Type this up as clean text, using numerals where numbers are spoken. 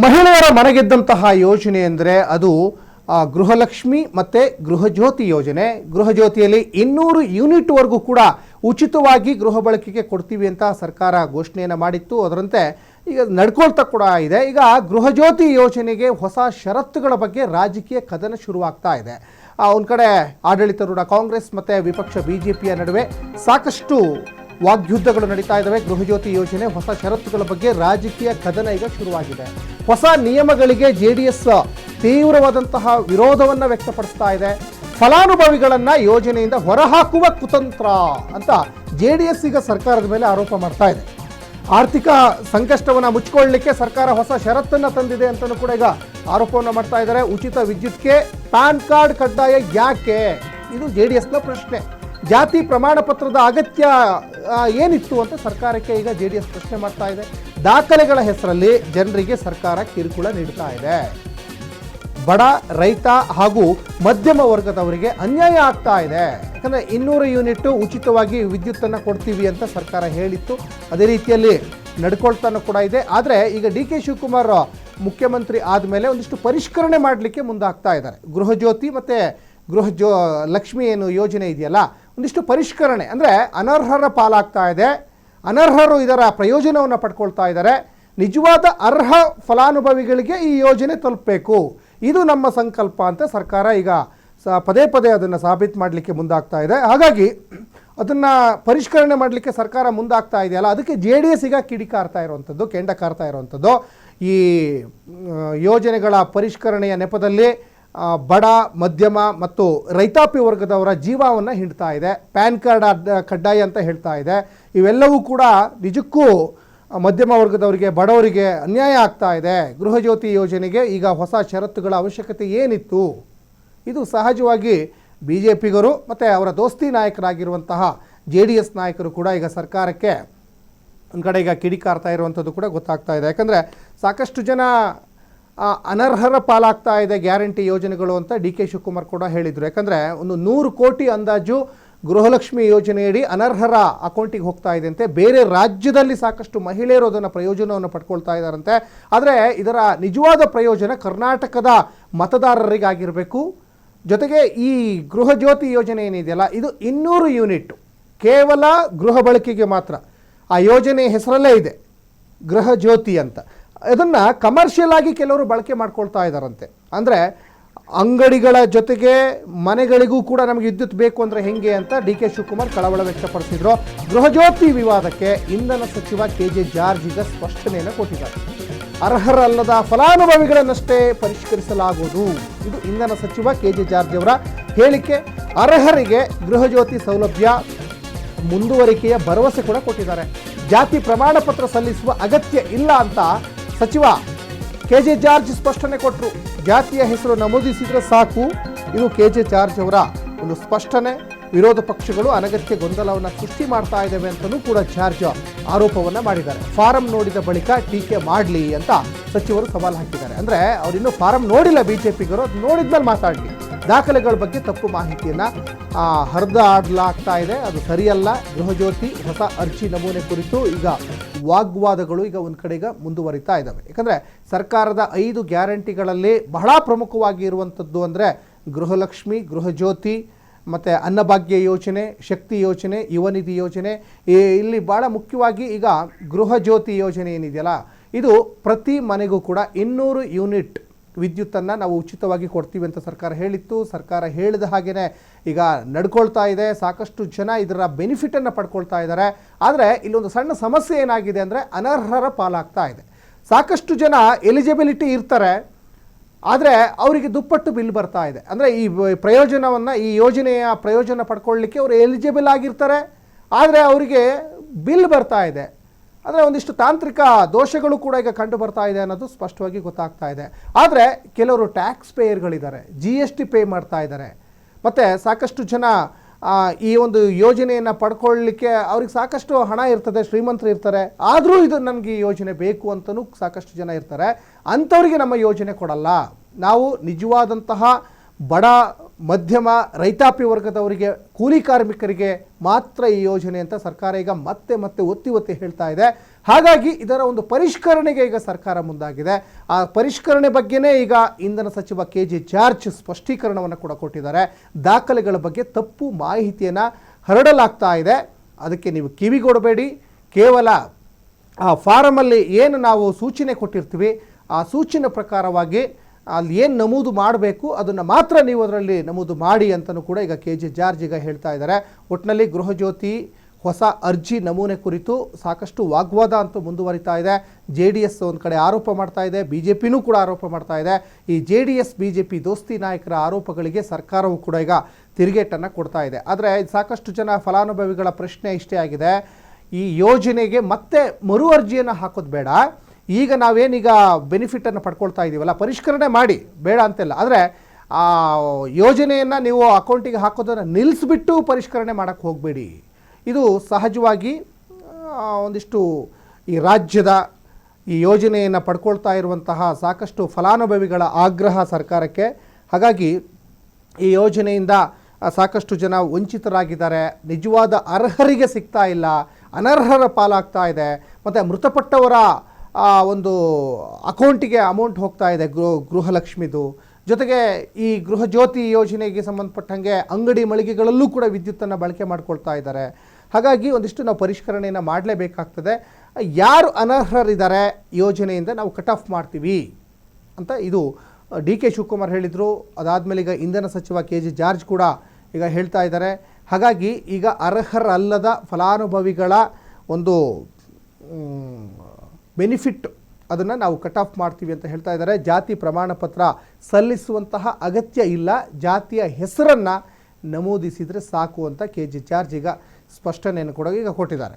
ಮಹಿಳೆಯರ ಮನೆಗೆದ್ದಂತಹ ಯೋಜನೆ ಅಂದರೆ ಅದು ಗೃಹಲಕ್ಷ್ಮಿ ಮತ್ತು ಗೃಹಜ್ಯೋತಿ ಯೋಜನೆ. ಗೃಹಜ್ಯೋತಿಯಲ್ಲಿ 200 ಯೂನಿಟ್ವರೆಗೂ ಕೂಡ ಉಚಿತವಾಗಿ ಗೃಹ ಬಳಕೆಗೆ ಕೊಡ್ತೀವಿ ಅಂತ ಸರ್ಕಾರ ಘೋಷಣೆಯನ್ನು ಮಾಡಿತ್ತು. ಅದರಂತೆ ಈಗ ನಡ್ಕೊಳ್ತಾ ಕೂಡ ಇದೆ. ಈಗ ಗೃಹಜ್ಯೋತಿ ಯೋಜನೆಗೆ ಹೊಸ ಷರತ್ತುಗಳ ಬಗ್ಗೆ ರಾಜಕೀಯ ಕದನ ಶುರುವಾಗ್ತಾ ಇದೆ. ಒಂದು ಕಡೆ ಆಡಳಿತಾರೂಢ ಕಾಂಗ್ರೆಸ್ ಮತ್ತು ವಿಪಕ್ಷ ಬಿಜೆಪಿಯ ನಡುವೆ ಸಾಕಷ್ಟು ವಾಗ್ಯುದ್ಧಗಳು ನಡೀತಾ ಇದ್ದಾವೆ. ಗೃಹಜ್ಯೋತಿ ಯೋಜನೆ ಹೊಸ ಷರತ್ತುಗಳ ಬಗ್ಗೆ ರಾಜಕೀಯ ಕದನ ಈಗ ಶುರುವಾಗಿದೆ. ಹೊಸ ನಿಯಮಗಳಿಗೆ JDS ತೀವ್ರವಾದಂತಹ ವಿರೋಧವನ್ನು ವ್ಯಕ್ತಪಡಿಸ್ತಾ ಇದೆ. ಫಲಾನುಭವಿಗಳನ್ನು ಯೋಜನೆಯಿಂದ ಹೊರಹಾಕುವ ಕುತಂತ್ರ ಅಂತ JDS ಈಗ ಸರ್ಕಾರದ ಮೇಲೆ ಆರೋಪ ಮಾಡ್ತಾ ಇದೆ. ಆರ್ಥಿಕ ಸಂಕಷ್ಟವನ್ನು ಮುಚ್ಚಿಕೊಳ್ಳಲಿಕ್ಕೆ ಸರ್ಕಾರ ಹೊಸ ಷರತ್ತನ್ನು ತಂದಿದೆ ಅಂತಲೂ ಕೂಡ ಈಗ ಆರೋಪವನ್ನು ಮಾಡ್ತಾ ಇದ್ದಾರೆ. ಉಚಿತ ವಿದ್ಯುತ್ಗೆ ಪ್ಯಾನ್ ಕಾರ್ಡ್ ಕಡ್ಡಾಯ ಯಾಕೆ? ಇದು JDSನ ಪ್ರಶ್ನೆ. ಜಾತಿ ಪ್ರಮಾಣ ಪತ್ರದ ಅಗತ್ಯ ಏನಿತ್ತು ಅಂತ ಸರ್ಕಾರಕ್ಕೆ ಈಗ JDS ಪ್ರಶ್ನೆ ಮಾಡ್ತಾ ಇದೆ. ದಾಖಲೆಗಳ ಹೆಸರಲ್ಲಿ ಜನರಿಗೆ ಸರ್ಕಾರ ಕಿರುಕುಳ ನೀಡ್ತಾ ಇದೆ. ಬಡ ರೈತ ಹಾಗೂ ಮಧ್ಯಮ ವರ್ಗದವರಿಗೆ ಅನ್ಯಾಯ ಆಗ್ತಾ ಇದೆ. ಯಾಕಂದರೆ 200 ಯೂನಿಟ್ ಉಚಿತವಾಗಿ ವಿದ್ಯುತ್ತನ್ನು ಕೊಡ್ತೀವಿ ಅಂತ ಸರ್ಕಾರ ಹೇಳಿತ್ತು. ಅದೇ ರೀತಿಯಲ್ಲಿ ನಡ್ಕೊಳ್ತಾನೂ ಕೂಡ ಇದೆ. ಆದರೆ ಈಗ DK ಶಿವಕುಮಾರ್ ಮುಖ್ಯಮಂತ್ರಿ ಆದಮೇಲೆ ಒಂದಿಷ್ಟು ಪರಿಷ್ಕರಣೆ ಮಾಡಲಿಕ್ಕೆ ಮುಂದಾಗ್ತಾ ಇದ್ದಾರೆ. ಗೃಹಜ್ಯೋತಿ ಮತ್ತು ಲಕ್ಷ್ಮಿ ಏನು ಯೋಜನೆ ಇದೆಯಲ್ಲ, ಒಂದಿಷ್ಟು ಪರಿಷ್ಕರಣೆ ಅಂದರೆ ಅನರ್ಹರ ಪಾಲಾಗ್ತಾ ಇದೆ. ಅನರ್ಹರು ಇದರ ಪ್ರಯೋಜನವನ್ನು ಪಡ್ಕೊಳ್ತಾ ಇದ್ದಾರೆ. ನಿಜವಾದ ಅರ್ಹ ಫಲಾನುಭವಿಗಳಿಗೆ ಈ ಯೋಜನೆ ತಲುಪಬೇಕು, ಇದು ನಮ್ಮ ಸಂಕಲ್ಪ ಅಂತ ಸರ್ಕಾರ ಈಗ ಪದೇ ಪದೇ ಅದನ್ನು ಸಾಬೀತು ಮಾಡಲಿಕ್ಕೆ ಮುಂದಾಗ್ತಾ ಇದೆ. ಹಾಗಾಗಿ ಅದನ್ನು ಪರಿಷ್ಕರಣೆ ಮಾಡಲಿಕ್ಕೆ ಸರ್ಕಾರ ಮುಂದಾಗ್ತಾ ಇದೆಯಲ್ಲ, ಅದಕ್ಕೆ JDS ಈಗ ಕಿಡಿಕಾರ್ತಾ ಇರುವಂಥದ್ದು, ಕೆಂಡ ಕಾರ್ತಾ ಇರುವಂಥದ್ದು. ಈ ಯೋಜನೆಗಳ ಪರಿಷ್ಕರಣೆಯ ನೆಪದಲ್ಲಿ ಬಡ ಮಧ್ಯಮ ಮತ್ತು ರೈತಾಪಿ ವರ್ಗದವರ ಜೀವವನ್ನು ಹಿಂಡ್ತಾ ಇದೆ. ಪ್ಯಾನ್ ಕಾರ್ಡ್ ಕಡ್ಡಾಯ ಅಂತ ಹೇಳ್ತಾ ಇದೆ. ಇವೆಲ್ಲವೂ ಕೂಡ ನಿಜಕ್ಕೂ ಮಧ್ಯಮ ವರ್ಗದವರಿಗೆ, ಬಡವರಿಗೆ ಅನ್ಯಾಯ ಆಗ್ತಾ ಇದೆ. ಗೃಹಜ್ಯೋತಿ ಯೋಜನೆಗೆ ಈಗ ಹೊಸ ಷರತ್ತುಗಳ ಅವಶ್ಯಕತೆ ಏನಿತ್ತು? ಇದು ಸಹಜವಾಗಿ BJPಗರು ಮತ್ತು ಅವರ ದೋಸ್ತಿ ನಾಯಕರಾಗಿರುವಂತಹ JDS ನಾಯಕರು ಕೂಡ ಈಗ ಸರ್ಕಾರಕ್ಕೆ ಒಂದು ಕಡೆ ಈಗ ಕಿಡಿಕಾರ್ತಾ ಇರುವಂಥದ್ದು ಕೂಡ ಗೊತ್ತಾಗ್ತಾ ಇದೆ. ಯಾಕಂದರೆ ಸಾಕಷ್ಟು ಜನ ಅನರ್ಹರ ಪಾಲಾಗ್ತಾ ಇದೆ ಗ್ಯಾರಂಟಿ ಯೋಜನೆಗಳು ಅಂತ DK ಶಿವಕುಮಾರ್ ಕೂಡ ಹೇಳಿದರು. ಯಾಕಂದರೆ ಒಂದು 100 ಕೋಟಿ ಅಂದಾಜು ಗೃಹಲಕ್ಷ್ಮಿ ಯೋಜನೆಯಡಿ ಅನರ್ಹರ ಅಕೌಂಟಿಗೆ ಹೋಗ್ತಾ ಇದೆ ಅಂತೆ. ಬೇರೆ ರಾಜ್ಯದಲ್ಲಿ ಸಾಕಷ್ಟು ಮಹಿಳೆಯರು ಅದನ್ನು ಪ್ರಯೋಜನವನ್ನು ಪಡ್ಕೊಳ್ತಾ ಇದ್ದಾರಂತೆ. ಆದರೆ ಇದರ ನಿಜವಾದ ಪ್ರಯೋಜನ ಕರ್ನಾಟಕದ ಮತದಾರರಿಗಾಗಿರಬೇಕು. ಜೊತೆಗೆ ಈ ಗೃಹಜ್ಯೋತಿ ಯೋಜನೆ ಏನಿದೆಯಲ್ಲ, ಇದು 200 ಯೂನಿಟ್ ಕೇವಲ ಗೃಹ ಬಳಕೆಗೆ ಮಾತ್ರ. ಆ ಯೋಜನೆ ಹೆಸರಲ್ಲೇ ಇದೆ ಗೃಹಜ್ಯೋತಿ ಅಂತ. ಅದನ್ನು ಕಮರ್ಷಿಯಲ್ ಆಗಿ ಕೆಲವರು ಬಳಕೆ ಮಾಡ್ಕೊಳ್ತಾ ಇದ್ದಾರಂತೆ. ಅಂದರೆ ಅಂಗಡಿಗಳ ಜೊತೆಗೆ ಮನೆಗಳಿಗೂ ಕೂಡ ನಮಗೆ ವಿದ್ಯುತ್ ಬೇಕು ಅಂದರೆ ಹೆಂಗೆ ಅಂತ DK ಶಿವಕುಮಾರ್ ಕಳವಳ ವ್ಯಕ್ತಪಡಿಸಿದ್ರು. ಗೃಹಜ್ಯೋತಿ ವಿವಾದಕ್ಕೆ ಇಂಧನ ಸಚಿವ KJ ಜಾರ್ಜ್ ಈಗ ಸ್ಪಷ್ಟನೆಯನ್ನು ಕೊಟ್ಟಿದ್ದಾರೆ. ಅರ್ಹರಲ್ಲದ ಫಲಾನುಭವಿಗಳನ್ನಷ್ಟೇ ಪರಿಷ್ಕರಿಸಲಾಗುವುದು, ಇದು ಇಂಧನ ಸಚಿವ KJ ಜಾರ್ಜ್ ಅವರ ಹೇಳಿಕೆ. ಅರ್ಹರಿಗೆ ಗೃಹಜ್ಯೋತಿ ಸೌಲಭ್ಯ ಮುಂದುವರಿಕೆಯ ಭರವಸೆ ಕೂಡ ಕೊಟ್ಟಿದ್ದಾರೆ. ಜಾತಿ ಪ್ರಮಾಣ ಪತ್ರ ಸಲ್ಲಿಸುವ ಅಗತ್ಯ ಇಲ್ಲ ಅಂತ ಸಚಿವ KJ ಜಾರ್ಜ್ ಸ್ಪಷ್ಟನೆ ಕೊಟ್ಟರು. ಜಾತಿಯ ಹೆಸರು ನಮೂದಿಸಿದರೆ ಸಾಕು, ಇದು KJ ಜಾರ್ಜ್ ಅವರ ಒಂದು ಸ್ಪಷ್ಟನೆ. ವಿರೋಧ ಪಕ್ಷಗಳು ಅನಗತ್ಯ ಗೊಂದಲವನ್ನು ಸೃಷ್ಟಿ ಮಾಡ್ತಾ ಇದ್ದಾವೆ ಅಂತಲೂ ಕೂಡ ಜಾರ್ಜ್ ಆರೋಪವನ್ನು ಮಾಡಿದ್ದಾರೆ. ಫಾರಂ ನೋಡಿದ ಬಳಿಕ ಟೀಕೆ ಮಾಡಲಿ ಅಂತ ಸಚಿವರು ಸವಾಲು ಹಾಕಿದ್ದಾರೆ. ಅಂದರೆ ಅವರಿನ್ನೂ ಫಾರಂ ನೋಡಿಲ್ಲ BJPಗರು, ಅದು ನೋಡಿದ್ಮೇಲೆ ಮಾತಾಡಲಿ. ದಾಖಲೆಗಳ ಬಗ್ಗೆ ತಪ್ಪು ಮಾಹಿತಿಯನ್ನು ಹರಿದಾಡಲಾಗ್ತಾ ಇದೆ, ಅದು ಸರಿಯಲ್ಲ. ಗೃಹಜ್ಯೋತಿ ಹೊಸ ಅರ್ಜಿ ನಮೂನೆ ಕುರಿತು ಈಗ ವಾಗ್ವಾದಗಳು ಈಗ ಒಂದು ಕಡೆ ಈಗ ಮುಂದುವರಿತಾ ಇದ್ದಾವೆ. ಯಾಕಂದರೆ ಸರ್ಕಾರದ 5 ಗ್ಯಾರಂಟಿಗಳಲ್ಲಿ ಬಹಳ ಪ್ರಮುಖವಾಗಿ ಇರುವಂಥದ್ದು ಅಂದರೆ ಗೃಹಲಕ್ಷ್ಮಿ, ಗೃಹಜ್ಯೋತಿ ಮತ್ತು ಅನ್ನಭಾಗ್ಯ ಯೋಜನೆ, ಶಕ್ತಿ ಯೋಜನೆ, ಯುವ ನಿಧಿ ಯೋಜನೆ. ಇಲ್ಲಿ ಭಾಳ ಮುಖ್ಯವಾಗಿ ಈಗ ಗೃಹಜ್ಯೋತಿ ಯೋಜನೆ ಏನಿದೆಯಲ್ಲ, ಇದು ಪ್ರತಿ ಮನೆಗೂ ಕೂಡ 200 ಯೂನಿಟ್ ವಿದ್ಯುತ್ತನ್ನು ನಾವು ಉಚಿತವಾಗಿ ಕೊಡ್ತೀವಿ ಅಂತ ಸರ್ಕಾರ ಹೇಳಿತ್ತು. ಸರ್ಕಾರ ಹೇಳಿದ ಹಾಗೆಯೇ ಈಗ ನಡ್ಕೊಳ್ತಾ ಇದೆ. ಸಾಕಷ್ಟು ಜನ ಇದರ ಬೆನಿಫಿಟನ್ನು ಪಡ್ಕೊಳ್ತಾ ಇದ್ದಾರೆ. ಆದರೆ ಇಲ್ಲೊಂದು ಸಣ್ಣ ಸಮಸ್ಯೆ ಏನಾಗಿದೆ ಅಂದರೆ ಅನರ್ಹರ ಪಾಲಾಗ್ತಾ ಇದೆ. ಸಾಕಷ್ಟು ಜನ ಎಲಿಜಿಬಿಲಿಟಿ ಇರ್ತಾರೆ, ಆದರೆ ಅವರಿಗೆ ದುಪ್ಪಟ್ಟು ಬಿಲ್ ಬರ್ತಾ ಇದೆ. ಅಂದರೆ ಈ ಪ್ರಯೋಜನವನ್ನು, ಈ ಯೋಜನೆಯ ಪ್ರಯೋಜನ ಪಡ್ಕೊಳ್ಳಿಕ್ಕೆ ಅವರು ಎಲಿಜಿಬಲ್ ಆಗಿರ್ತಾರೆ, ಆದರೆ ಅವರಿಗೆ ಬಿಲ್ ಬರ್ತಾ ಇದೆ. ಅಂದರೆ ಒಂದಿಷ್ಟು ತಾಂತ್ರಿಕ ದೋಷಗಳು ಕೂಡ ಈಗ ಕಂಡು ಬರ್ತಾ ಇದೆ ಅನ್ನೋದು ಸ್ಪಷ್ಟವಾಗಿ ಗೊತ್ತಾಗ್ತಾ ಇದೆ. ಆದರೆ ಕೆಲವರು ಟ್ಯಾಕ್ಸ್ ಪೇಯರ್ಗಳಿದ್ದಾರೆ, GST ಪೇ ಮಾಡ್ತಾ ಇದ್ದಾರೆ. ಮತ್ತು ಸಾಕಷ್ಟು ಜನ ಈ ಒಂದು ಯೋಜನೆಯನ್ನು ಪಡ್ಕೊಳ್ಳಲಿಕ್ಕೆ ಅವ್ರಿಗೆ ಸಾಕಷ್ಟು ಹಣ ಇರ್ತದೆ, ಶ್ರೀಮಂತರು ಇರ್ತಾರೆ, ಆದರೂ ಇದು ನನಗೆ ಈ ಯೋಜನೆ ಬೇಕು ಅಂತಲೂ ಸಾಕಷ್ಟು ಜನ ಇರ್ತಾರೆ. ಅಂಥವರಿಗೆ ನಮ್ಮ ಯೋಜನೆ ಕೊಡಲ್ಲ, ನಾವು ನಿಜವಾದಂತಹ ಬಡ ಮಧ್ಯಮ ರೈತಾಪಿ ವರ್ಗದವರಿಗೆ, ಕೂಲಿ ಕಾರ್ಮಿಕರಿಗೆ ಮಾತ್ರ ಈ ಯೋಜನೆ ಅಂತ ಸರ್ಕಾರ ಈಗ ಮತ್ತೆ ಒತ್ತಿ ಹೇಳ್ತಾ ಇದೆ. ಹಾಗಾಗಿ ಇದರ ಒಂದು ಪರಿಷ್ಕರಣೆಗೆ ಈಗ ಸರ್ಕಾರ ಮುಂದಾಗಿದೆ. ಆ ಪರಿಷ್ಕರಣೆ ಬಗ್ಗೆನೇ ಈಗ ಇಂಧನ ಸಚಿವ KJ ಜಾರ್ಜ್ ಸ್ಪಷ್ಟೀಕರಣವನ್ನು ಕೂಡ ಕೊಟ್ಟಿದ್ದಾರೆ. ದಾಖಲೆಗಳ ಬಗ್ಗೆ ತಪ್ಪು ಮಾಹಿತಿಯನ್ನು ಹರಡಲಾಗ್ತಾ ಇದೆ, ಅದಕ್ಕೆ ನೀವು ಕಿವಿಗೊಡಬೇಡಿ. ಕೇವಲ ಆ ಫಾರಮಲ್ಲಿ ಏನು ನಾವು ಸೂಚನೆ ಕೊಟ್ಟಿರ್ತೀವಿ ಆ ಸೂಚನೆ ಪ್ರಕಾರವಾಗಿ ಅಲ್ಲಿ ಏನು ನಮೂದು ಮಾಡಬೇಕು ಅದನ್ನು ಮಾತ್ರ ನೀವು ಅದರಲ್ಲಿ ನಮೂದು ಮಾಡಿ ಅಂತಲೂ ಕೂಡ ಈಗ KJ ಜಾರ್ಜ್ ಈಗ ಹೇಳ್ತಾ ಇದ್ದಾರೆ. ಒಟ್ಟಿನಲ್ಲಿ ಗೃಹಜ್ಯೋತಿ ಹೊಸ ಅರ್ಜಿ ನಮೂನೆ ಕುರಿತು ಸಾಕಷ್ಟು ವಾಗ್ವಾದ ಅಂತೂ ಮುಂದುವರಿತಾ ಇದೆ. JDS ಒಂದು ಕಡೆ ಆರೋಪ ಮಾಡ್ತಾ ಇದೆ, BJPನೂ ಕೂಡ ಆರೋಪ ಮಾಡ್ತಾ ಇದೆ. ಈ JDS BJP ದೋಸ್ತಿ ನಾಯಕರ ಆರೋಪಗಳಿಗೆ ಸರ್ಕಾರವು ಕೂಡ ಈಗ ತಿರುಗೇಟನ್ನು ಕೊಡ್ತಾ ಇದೆ. ಆದರೆ ಸಾಕಷ್ಟು ಜನ ಫಲಾನುಭವಿಗಳ ಪ್ರಶ್ನೆ ಇಷ್ಟೇ ಆಗಿದೆ, ಈ ಯೋಜನೆಗೆ ಮತ್ತೆ ಮರು ಅರ್ಜಿಯನ್ನು ಹಾಕೋದು ಬೇಡ, ಈಗ ನಾವೇನೀಗ ಬೆನಿಫಿಟನ್ನು ಪಡ್ಕೊಳ್ತಾ ಇದ್ದೀವಲ್ಲ ಪರಿಷ್ಕರಣೆ ಮಾಡಿ ಬೇಡ ಅಂತೆಲ್ಲ, ಆದರೆ ಆ ಯೋಜನೆಯನ್ನು ನೀವು ಅಕೌಂಟಿಗೆ ಹಾಕೋದನ್ನು ನಿಲ್ಲಿಸ್ಬಿಟ್ಟು ಪರಿಷ್ಕರಣೆ ಮಾಡೋಕ್ಕೆ ಹೋಗಬೇಡಿ. ಇದು ಸಹಜವಾಗಿ ಒಂದಿಷ್ಟು ಈ ರಾಜ್ಯದ ಈ ಯೋಜನೆಯನ್ನು ಪಡ್ಕೊಳ್ತಾ ಇರುವಂತಹ ಸಾಕಷ್ಟು ಫಲಾನುಭವಿಗಳ ಆಗ್ರಹ ಸರ್ಕಾರಕ್ಕೆ. ಹಾಗಾಗಿ ಈ ಯೋಜನೆಯಿಂದ ಸಾಕಷ್ಟು ಜನ ವಂಚಿತರಾಗಿದ್ದಾರೆ, ನಿಜವಾದ ಅರ್ಹರಿಗೆ ಸಿಗ್ತಾ ಇಲ್ಲ, ಅನರ್ಹರ ಪಾಲಾಗ್ತಾ ಇದೆ, ಮತ್ತು ಮೃತಪಟ್ಟವರ ಒಂದು ಅಕೌಂಟಿಗೆ ಅಮೌಂಟ್ ಹೋಗ್ತಾ ಇದೆ ಗೃಹಲಕ್ಷ್ಮಿದು. ಜೊತೆಗೆ ಈ ಗೃಹಜ್ಯೋತಿ ಯೋಜನೆಗೆ ಸಂಬಂಧಪಟ್ಟಂಗೆ ಅಂಗಡಿ ಮಳಿಗೆಗಳಲ್ಲೂ ಕೂಡ ವಿದ್ಯುತ್ತನ್ನು ಬಳಕೆ ಮಾಡ್ಕೊಳ್ತಾ ಇದ್ದಾರೆ. ಹಾಗಾಗಿ ಒಂದಿಷ್ಟು ನಾವು ಪರಿಷ್ಕರಣೆಯನ್ನು ಮಾಡಲೇಬೇಕಾಗ್ತದೆ. ಯಾರು ಅನರ್ಹರಿದ್ದಾರೆ ಯೋಜನೆಯಿಂದ ನಾವು ಕಟ್ ಆಫ್ ಮಾಡ್ತೀವಿ ಅಂತ ಇದು DK ಶಿವಕುಮಾರ್ ಹೇಳಿದರು. ಅದಾದಮೇಲೆ ಈಗ ಇಂಧನ ಸಚಿವ KJ ಜಾರ್ಜ್ ಕೂಡ ಈಗ ಹೇಳ್ತಾ ಇದ್ದಾರೆ. ಹಾಗಾಗಿ ಈಗ ಅರ್ಹರಲ್ಲದ ಫಲಾನುಭವಿಗಳ ಒಂದು ಬೆನಿಫಿಟ್ ಅದನ್ನು ನಾವು ಕಟ್ ಆಫ್ ಮಾಡ್ತೀವಿ ಅಂತ ಹೇಳ್ತಾ ಇದ್ದಾರೆ. ಜಾತಿ ಪ್ರಮಾಣ ಪತ್ರ ಸಲ್ಲಿಸುವಂತಹ ಅಗತ್ಯ ಇಲ್ಲ, ಜಾತಿಯ ಹೆಸರನ್ನು ನಮೂದಿಸಿದರೆ ಸಾಕು ಅಂತ KJ ಜಾರ್ಜ್ ಈಗ ಸ್ಪಷ್ಟನೆಯನ್ನು ಕೂಡ ಈಗ ಕೊಟ್ಟಿದ್ದಾರೆ.